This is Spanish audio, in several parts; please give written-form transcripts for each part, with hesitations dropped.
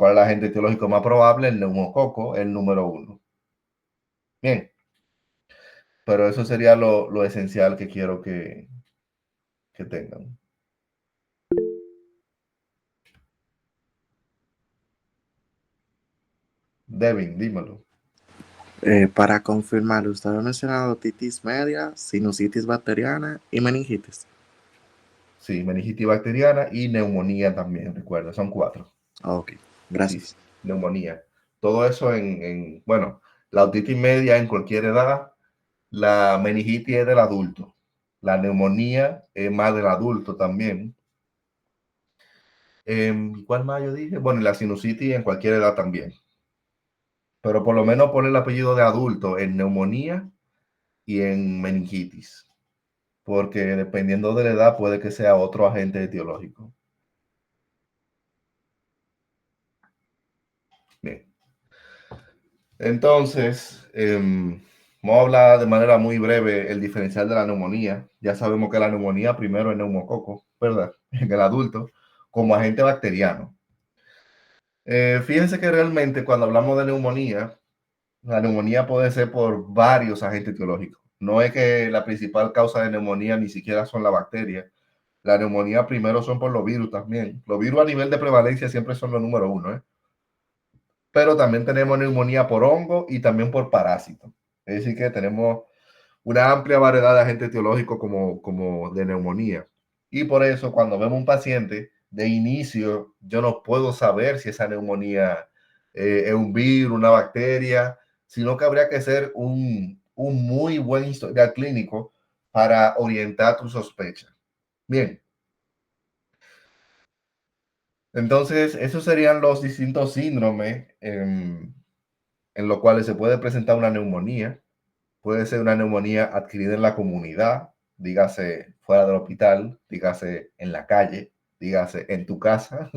¿Cuál es el agente etiológico más probable? El neumococo, el número 1. Bien, pero eso sería lo esencial que quiero que tengan. Devin, dímelo. Para confirmar, usted había mencionado otitis media, sinusitis bacteriana y meningitis. Sí, meningitis bacteriana y neumonía también, recuerda, son 4. Ok, Sí, sí, gracias. neumonía. Todo eso bueno, la otitis media en cualquier edad, la meningitis es del adulto, la neumonía es más del adulto también. ¿Cuál más yo dije? Bueno, y la sinusitis en cualquier edad también. Pero por lo menos pone el apellido de adulto en neumonía y en meningitis, porque dependiendo de la edad puede que sea otro agente etiológico. Bien. Entonces, vamos a hablar de manera muy breve el diferencial de la neumonía. Ya sabemos que la neumonía primero es neumococo, ¿verdad? En el adulto, como agente bacteriano. Fíjense que realmente cuando hablamos de neumonía, la neumonía puede ser por varios agentes etiológicos. No es que la principal causa de neumonía ni siquiera son las bacterias. La neumonía primero son por los virus también. Los virus a nivel de prevalencia siempre son los número 1, ¿eh? Pero también tenemos neumonía por hongo y también por parásito. Es decir, que tenemos una amplia variedad de agentes etiológicos como de neumonía. Y por eso, cuando vemos un paciente, de inicio, yo no puedo saber si esa neumonía es un virus, una bacteria, sino que habría que hacer un muy buen historial clínico para orientar tu sospecha. Bien, entonces, esos serían los distintos síndromes en los cuales se puede presentar una neumonía. Puede ser una neumonía adquirida en la comunidad, dígase fuera del hospital, dígase en la calle, dígase en tu casa.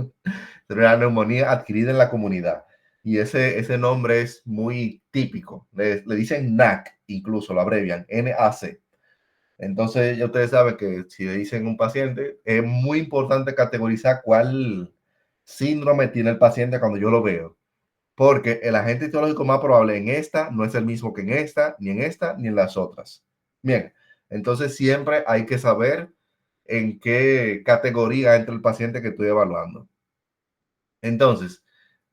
Pero una neumonía adquirida en la comunidad. Y ese nombre es muy típico. Le dicen NAC, incluso lo abrevian, NAC. Entonces, ya ustedes saben que si le dicen un paciente, es muy importante categorizar cuál síndrome tiene el paciente cuando yo lo veo, porque el agente etiológico más probable en esta no es el mismo que en esta, ni en las otras. Bien, entonces siempre hay que saber en qué categoría entra el paciente que estoy evaluando. Entonces,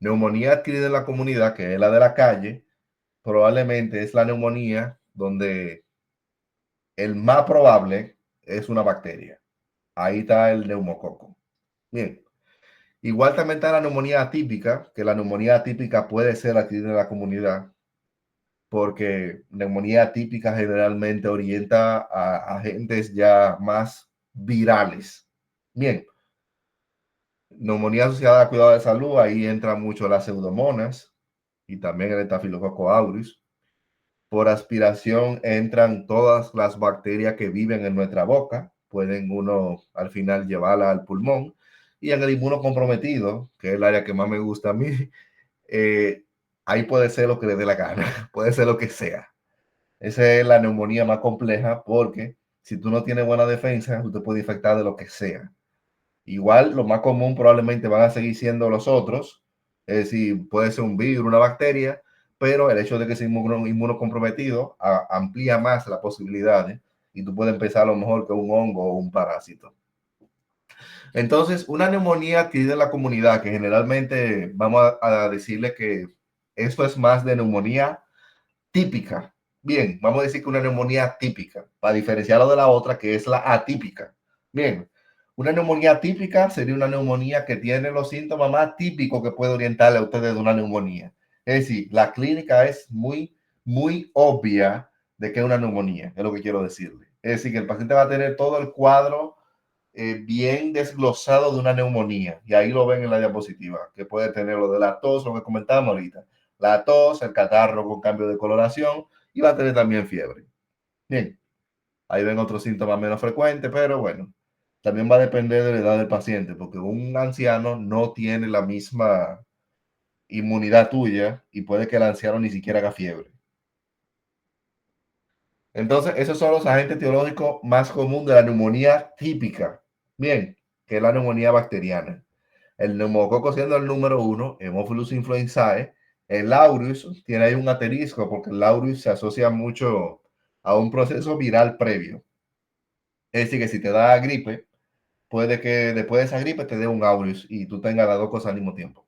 neumonía adquirida en la comunidad, que es la de la calle, probablemente es la neumonía donde el más probable es una bacteria. Ahí está el neumococo. Bien, igual también está la neumonía atípica, que la neumonía atípica puede ser adquirida en la comunidad, porque neumonía atípica generalmente orienta a agentes ya más virales. Bien, neumonía asociada a cuidado de salud, ahí entra mucho las pseudomonas y también el estafilococo aureus. Por aspiración entran todas las bacterias que viven en nuestra boca, pueden uno al final llevarla al pulmón. Y en el inmunocomprometido, que es el área que más me gusta a mí, eh, ahí puede ser lo que le dé la gana, puede ser lo que sea. Esa es la neumonía más compleja porque si tú no tienes buena defensa, tú te puedes infectar de lo que sea. Igual, lo más común probablemente van a seguir siendo los otros, es decir, puede ser un virus, una bacteria, pero el hecho de que sea inmunocomprometido amplía más las posibilidades y tú puedes empezar a lo mejor con un hongo o un parásito. Entonces, una neumonía adquirida en la comunidad, que generalmente vamos a decirle que esto es más de neumonía típica. Bien, vamos a decir que una neumonía típica, para diferenciarlo de la otra, que es la atípica. Bien, una neumonía típica sería una neumonía que tiene los síntomas más típicos que puede orientarle a ustedes de una neumonía. Es decir, la clínica es muy obvia de que es una neumonía, es lo que quiero decirle. Es decir, que el paciente va a tener todo el cuadro bien desglosado de una neumonía. Y ahí lo ven en la diapositiva, que puede tener lo de la tos, lo que comentábamos ahorita. La tos, el catarro con cambio de coloración y va a tener también fiebre. Bien, ahí ven otros síntomas menos frecuentes, pero bueno, también va a depender de la edad del paciente, porque un anciano no tiene la misma inmunidad tuya y puede que el anciano ni siquiera haga fiebre. Entonces, esos son los agentes etiológicos más comunes de la neumonía típica. Bien, que es la neumonía bacteriana. El neumococo siendo el número uno, Haemophilus influenzae. El aureus tiene ahí un asterisco porque el aureus se asocia mucho a un proceso viral previo. Es decir, que si te da gripe, puede que después de esa gripe te dé un aureus y tú tengas las dos cosas al mismo tiempo.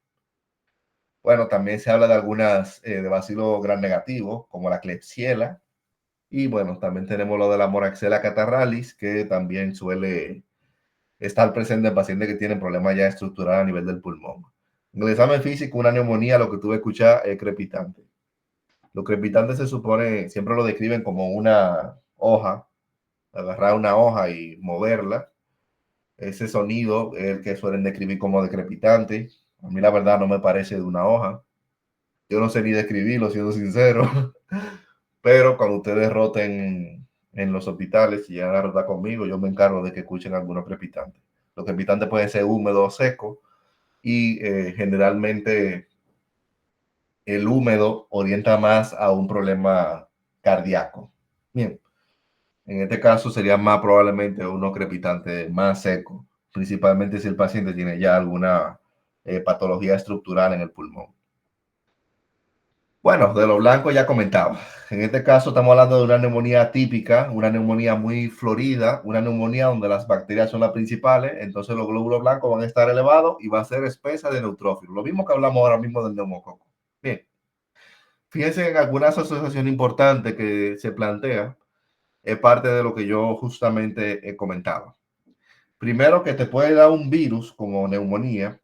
Bueno, también se habla de algunas de bacilo gran negativo, como la Klebsiella. Y bueno, también tenemos lo de la Moraxella catarrhalis, que también suele estar presente en pacientes que tienen problemas ya estructurales a nivel del pulmón. En el examen físico, una neumonía, lo que tuve que escuchar es crepitante. Lo crepitante se supone, siempre lo describen como una hoja, agarrar una hoja y moverla. Ese sonido es el que suelen describir como decrepitante. A mí la verdad no me parece de una hoja. Yo no sé ni describirlo, siendo sincero. Pero cuando ustedes roten en los hospitales y llegan a rotar conmigo, yo me encargo de que escuchen algunos crepitantes. Los crepitantes pueden ser húmedos o secos y generalmente el húmedo orienta más a un problema cardíaco. Bien, en este caso sería más probablemente uno crepitante más seco, principalmente si el paciente tiene ya alguna patología estructural en el pulmón. Bueno, de lo blanco ya comentaba. En este caso estamos hablando de una neumonía típica, una neumonía muy florida, una neumonía donde las bacterias son las principales, entonces los glóbulos blancos van a estar elevados y va a ser espesa de neutrófilos. Lo mismo que hablamos ahora mismo del neumococo. Bien, fíjense en algunas asociaciones importantes que se plantea, es parte de lo que yo justamente comentaba. Primero, que te puede dar un virus como neumonía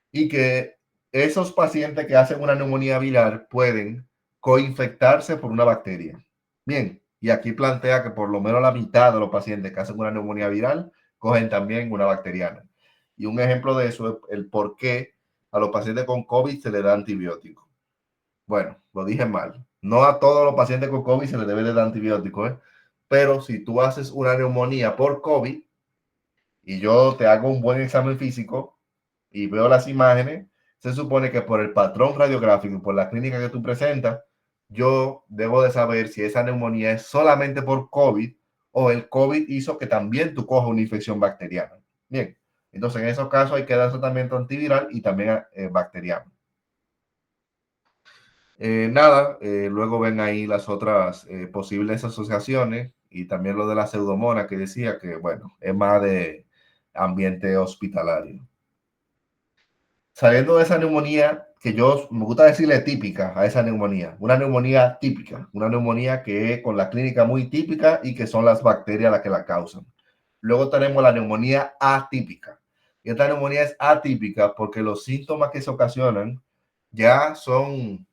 y que esos pacientes que hacen una neumonía viral pueden coinfectarse por una bacteria. Bien, y aquí plantea que por lo menos la mitad de los pacientes que hacen una neumonía viral cogen también una bacteriana. Y un ejemplo de eso es el por qué a los pacientes con COVID se les da antibiótico. Bueno, lo dije mal. No a todos los pacientes con COVID se les debe de dar antibiótico, ¿eh? Pero si tú haces una neumonía por COVID y yo te hago un buen examen físico, y veo las imágenes, se supone que por el patrón radiográfico y por la clínica que tú presentas, yo debo de saber si esa neumonía es solamente por COVID o el COVID hizo que también tú cojas una infección bacteriana. Bien, entonces en esos casos hay que dar tratamiento antiviral y también bacteriano. Luego ven ahí las otras posibles asociaciones y también lo de la pseudomonas que decía que, bueno, es más de ambiente hospitalario. Saliendo de esa neumonía, que yo me gusta decirle típica a esa neumonía, una neumonía típica, una neumonía que es con la clínica muy típica y que son las bacterias las que la causan. Luego tenemos la neumonía atípica. Y esta neumonía es atípica porque los síntomas que se ocasionan ya son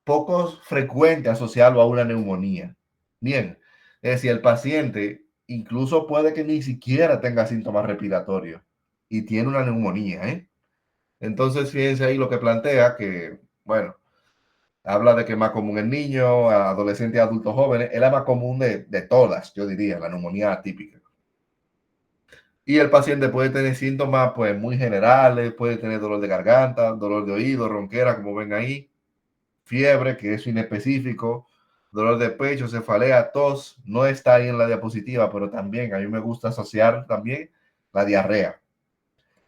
pocos frecuentes asociados a una neumonía. Bien, es decir, el paciente incluso puede que ni siquiera tenga síntomas respiratorios y tiene una neumonía, ¿eh? Entonces, fíjense ahí lo que plantea, que, bueno, habla de que es más común en niños, adolescentes, adultos jóvenes, es la más común de todas, yo diría, la neumonía atípica. Y el paciente puede tener síntomas, pues, muy generales, puede tener dolor de garganta, dolor de oído, ronquera, como ven ahí, fiebre, que es inespecífico, dolor de pecho, cefalea, tos, no está ahí en la diapositiva, pero también a mí me gusta asociar también la diarrea.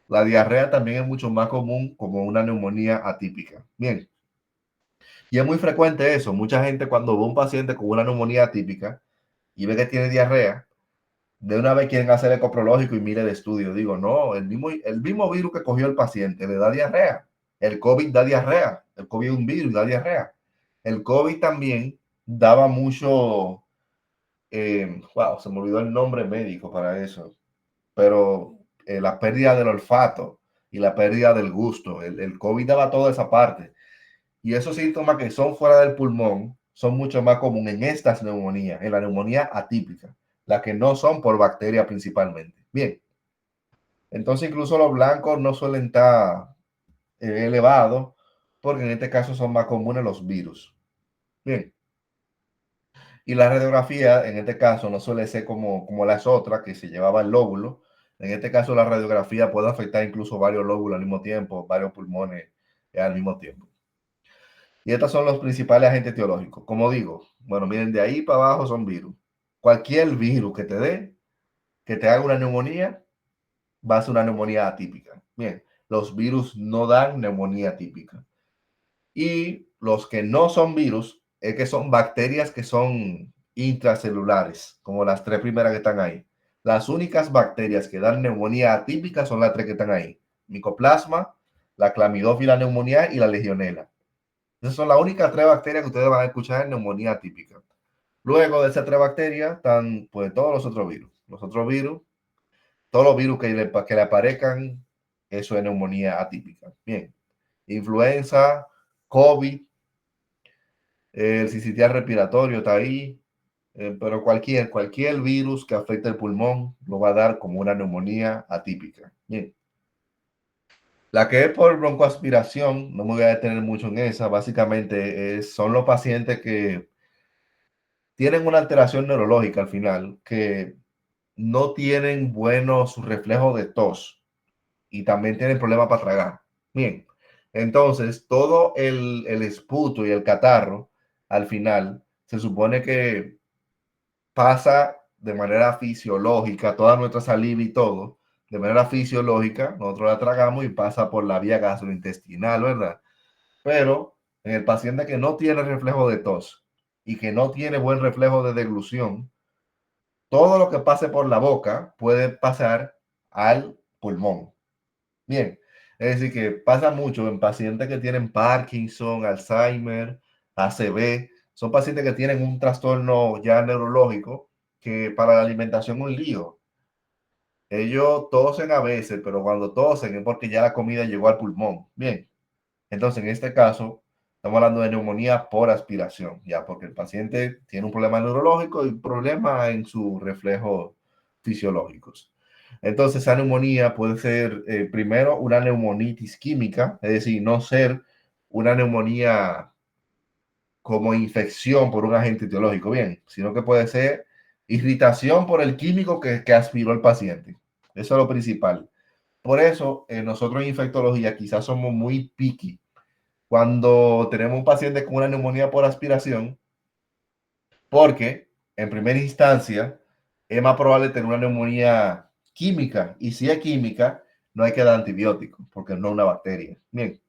La diarrea también es mucho más común como una neumonía atípica. Bien, y es muy frecuente eso. Mucha gente cuando ve un paciente con una neumonía atípica y ve que tiene diarrea, de una vez quieren hacer ecoprológico y mire el estudio. Digo, no, el mismo virus que cogió el paciente le da diarrea. El COVID da diarrea. El COVID es un virus y da diarrea. El COVID también daba mucho, wow, se me olvidó el nombre médico para eso, pero la pérdida del olfato y la pérdida del gusto. El COVID daba toda esa parte. Y esos síntomas que son fuera del pulmón son mucho más comunes en estas neumonías, en la neumonía atípica, las que no son por bacteria principalmente. Bien, entonces incluso los blancos no suelen estar elevados porque en este caso son más comunes los virus. Bien, y la radiografía en este caso no suele ser como las otras que se llevaba el lóbulo. En este caso la radiografía puede afectar incluso varios lóbulos al mismo tiempo, varios pulmones al mismo tiempo. Y estos son los principales agentes etiológicos. Como digo, bueno, miren, de ahí para abajo son virus. Cualquier virus que te dé, que te haga una neumonía, va a ser una neumonía atípica. Bien, los virus no dan neumonía típica. Y los que no son virus es que son bacterias que son intracelulares, como las tres primeras que están ahí. Las únicas bacterias que dan neumonía atípica son las tres que están ahí: Mycoplasma, la Clamidófila pneumoniae y la Legionela. Esas son las únicas tres bacterias que ustedes van a escuchar en neumonía atípica. Luego de esas tres bacterias están pues todos los otros virus. Los otros virus, todos los virus que le aparezcan, eso es neumonía atípica. Bien, influenza, COVID, el sincitial respiratorio está ahí, pero cualquier virus que afecte el pulmón lo va a dar como una neumonía atípica. Bien. La que es por broncoaspiración, no me voy a detener mucho en esa, básicamente son los pacientes que tienen una alteración neurológica al final, que no tienen buenos reflejos de tos y también tienen problemas para tragar. Bien, entonces todo el esputo y el catarro al final se supone que pasa de manera fisiológica, toda nuestra saliva y todo, de manera fisiológica, nosotros la tragamos y pasa por la vía gastrointestinal, ¿verdad? Pero en el paciente que no tiene reflejo de tos y que no tiene buen reflejo de deglución, todo lo que pase por la boca puede pasar al pulmón. Bien, es decir, que pasa mucho en pacientes que tienen Parkinson, Alzheimer, ACV. Son pacientes que tienen un trastorno ya neurológico que para la alimentación es un lío. Ellos tosen a veces, pero cuando tosen es porque ya la comida llegó al pulmón. Bien, entonces en este caso estamos hablando de neumonía por aspiración, ya porque el paciente tiene un problema neurológico y problemas en sus reflejos fisiológicos. Entonces, esa neumonía puede ser primero una neumonitis química, es decir, no ser una neumonía como infección por un agente etiológico, bien, sino que puede ser irritación por el químico que aspiró el paciente. Eso es lo principal. Por eso, nosotros en infectología quizás somos muy picky cuando tenemos un paciente con una neumonía por aspiración, porque en primera instancia es más probable tener una neumonía química, y si es química, no hay que dar antibióticos, porque no es una bacteria. Bien,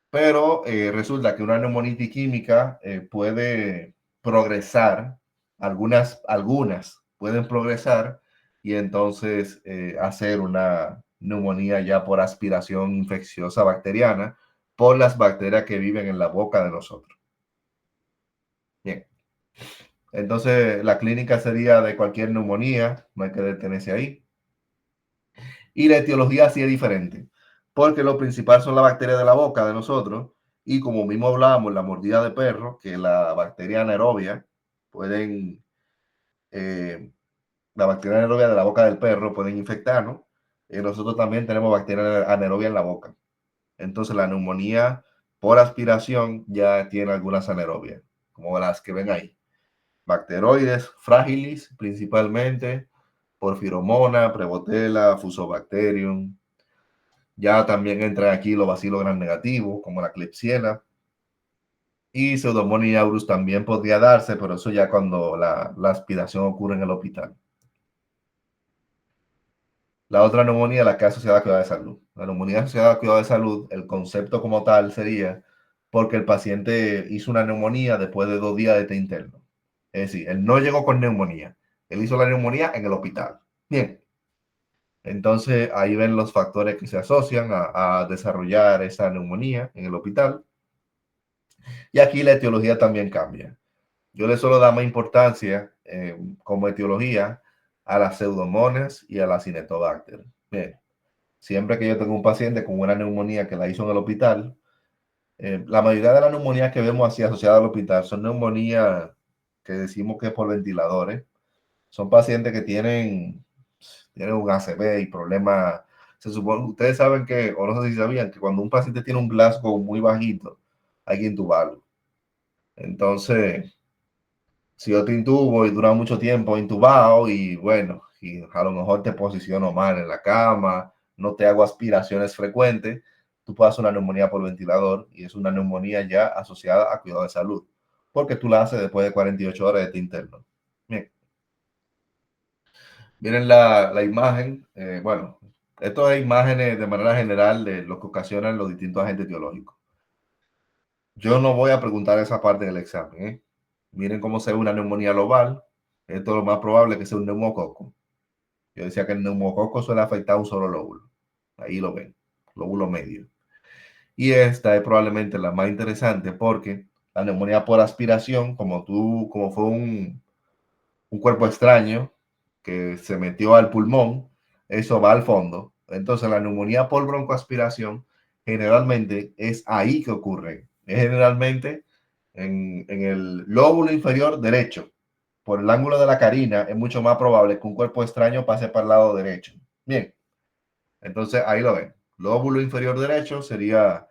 pero resulta que una neumonitis química puede progresar, algunas pueden progresar y entonces hacer una neumonía ya por aspiración infecciosa bacteriana por las bacterias que viven en la boca de nosotros. Bien, entonces la clínica sería de cualquier neumonía, no hay que detenerse ahí. Y la etiología sí es diferente, porque lo principal son las bacterias de la boca de nosotros, y como mismo hablábamos, la mordida de perro, que la bacteria anaerobia pueden, eh, la bacteria anaerobia de la boca del perro pueden infectarnos, y nosotros también tenemos bacteria anaerobia en la boca. Entonces la neumonía por aspiración ya tiene algunas anaerobias, como las que ven ahí. Bacteroides frágiles principalmente, porfiromona, prebotella, fusobacterium. Ya también entran aquí los bacilos gram negativos, como la Klebsiella. Y Pseudomonas aureus también podría darse, pero eso ya cuando la aspiración ocurre en el hospital. La otra neumonía, la que es asociada a cuidado de salud. La neumonía asociada a cuidado de salud, el concepto como tal sería porque el paciente hizo una neumonía después de 2 días de té interno. Es decir, él no llegó con neumonía, él hizo la neumonía en el hospital. Bien, entonces ahí ven los factores que se asocian a desarrollar esa neumonía en el hospital. Y aquí la etiología también cambia. Yo le suelo dar más importancia como etiología a las pseudomonas y a la cinetobacter. Bien, siempre que yo tengo un paciente con una neumonía que la hizo en el hospital, la mayoría de las neumonías que vemos así asociadas al hospital son neumonías que decimos que es por ventiladores. Son pacientes que tienen un ACV y problemas. Se supone, ustedes saben que, o no sé si sabían, que cuando un paciente tiene un Glasgow muy bajito, hay que intubarlo. Entonces, si yo te intubo y dura mucho tiempo intubado y bueno, y a lo mejor te posiciono mal en la cama, no te hago aspiraciones frecuentes, tú puedes hacer una neumonía por ventilador y es una neumonía ya asociada a cuidado de salud, porque tú la haces después de 48 horas de té interno. Bien. Miren la imagen. Bueno, esto es imágenes de manera general de lo que ocasionan los distintos agentes etiológicos. Yo no voy a preguntar esa parte del examen. Miren cómo se ve una neumonía global. Esto es lo más probable que sea un neumococo. Yo decía que el neumococo suele afectar a un solo lóbulo. Ahí lo ven, lóbulo medio. Y esta es probablemente la más interesante porque la neumonía por aspiración, como fue un cuerpo extraño que se metió al pulmón, eso va al fondo. Entonces la neumonía por broncoaspiración generalmente es ahí que ocurre. Es generalmente en el lóbulo inferior derecho. Por el ángulo de la carina es mucho más probable que un cuerpo extraño pase para el lado derecho. Bien, entonces ahí lo ven. Lóbulo inferior derecho sería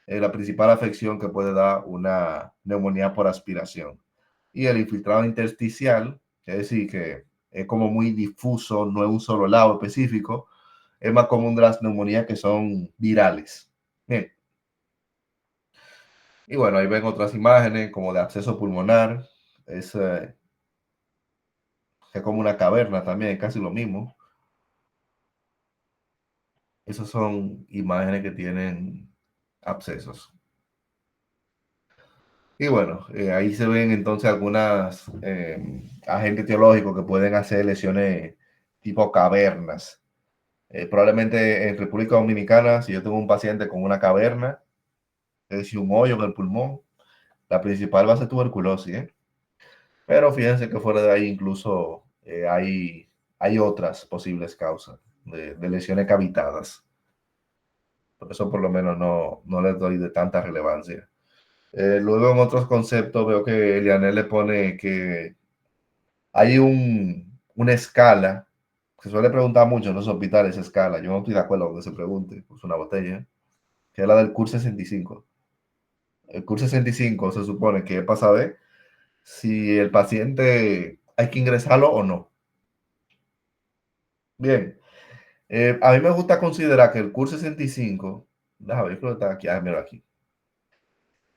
la principal afección que puede dar una neumonía por aspiración. Y el infiltrado intersticial, es decir, que es como muy difuso, no es un solo lado específico, es más común de las neumonías que son virales. Bien. Y bueno, ahí ven otras imágenes como de absceso pulmonar, es como una caverna también, es casi lo mismo. Esas son imágenes que tienen abscesos. Y bueno, ahí se ven entonces algunas agentes etiológicos que pueden hacer lesiones tipo cavernas. Probablemente en República Dominicana, si yo tengo un paciente con una caverna, es decir, un hoyo en el pulmón, la principal va a ser tuberculosis, ¿eh? Pero fíjense que fuera de ahí incluso hay otras posibles causas de lesiones cavitadas. Por eso por lo menos no les doy de tanta relevancia. Luego en otros conceptos veo que Elianel le pone que hay una escala, se suele preguntar mucho en los hospitales esa escala, yo no estoy de acuerdo con que se pregunte, pues una botella, que es la del CUR 65. El CUR 65 se supone que es para saber si el paciente hay que ingresarlo o no. Bien, a mí me gusta considerar que el CUR 65, déjame ver, creo que está aquí, mira aquí.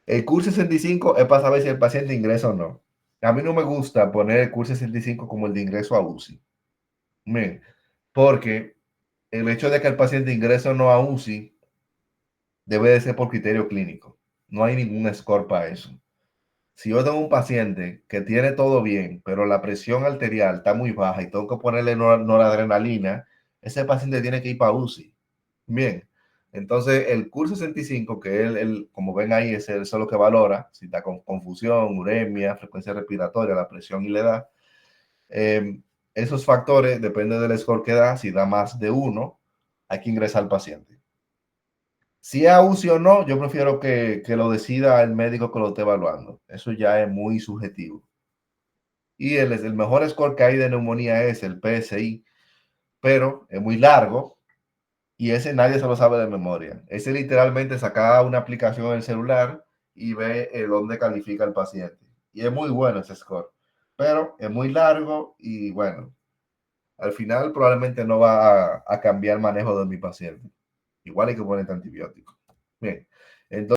El CUR 65 es para saber si el paciente ingresa o no. A mí no me gusta poner el CUR 65 como el de ingreso a UCI. Bien, porque el hecho de que el paciente ingrese o no a UCI debe de ser por criterio clínico. No hay ningún score para eso. Si yo tengo un paciente que tiene todo bien, pero la presión arterial está muy baja y tengo que ponerle noradrenalina, ese paciente tiene que ir para UCI. Bien, entonces el CUR 65, que como ven ahí, es eso lo que valora, si está con confusión, uremia, frecuencia respiratoria, la presión y la edad. Eh, Esos factores, depende del score que da, si da más de uno, hay que ingresar al paciente. Si es a UCI o no, yo prefiero que lo decida el médico que lo esté evaluando. Eso ya es muy subjetivo. Y el mejor score que hay de neumonía es el PSI, pero es muy largo y ese nadie se lo sabe de memoria. Ese literalmente saca una aplicación en el celular y ve dónde califica el paciente. Y es muy bueno ese score, pero es muy largo y bueno, al final probablemente no va a cambiar el manejo de mi paciente. Igual hay que poner antibiótico. Bien, entonces